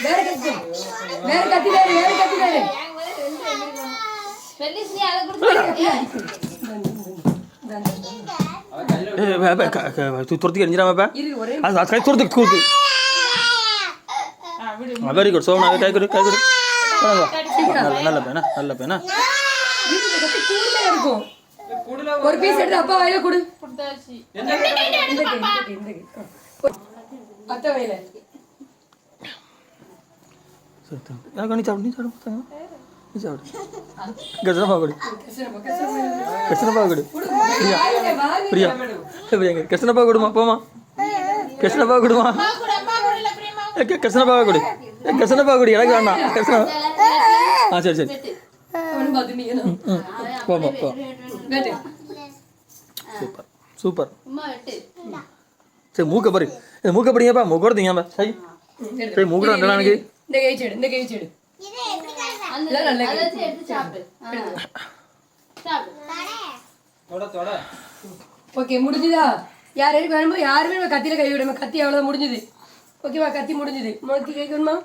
வேற கத்தி வேற கத்தி வேற கத்தி வேற பெல்லிஸ் நீ அத குடுத்து तू तुरती एंजरा में आज आज काय तुरती कूद वेरी गुड सोना काय करू நல்ல பேனா கூடல இருக்கும் ஒரு பீஸ் எடுத்து அப்பா வாயில கொடு குடுத்தாச்சு இந்த அத்தை வாயில சரி यार कणी चावडी गजरा पागड़ी कृष्ण पागड़ी प्रिया प्रिया कृष्ण पागड़ी पोमा कृष्ण पागड़ी कृष्ण पागड़ी कृष्ण पागड़ी एना कृष्ण हाँ सर सर पोमा पो सूपर सूपर सर मूक पड़िया मूक दिया सही सही मूक अंदर இந்த கை செடு ஓகே முடிஞ்சுதா யாருக்கு வேணுமோ யாருமே கத்தியில கை விடுமா கத்தி அவ்வளோதான் முடிஞ்சுது ஓகேவா கத்தி முடிஞ்சுது கை வேணுமா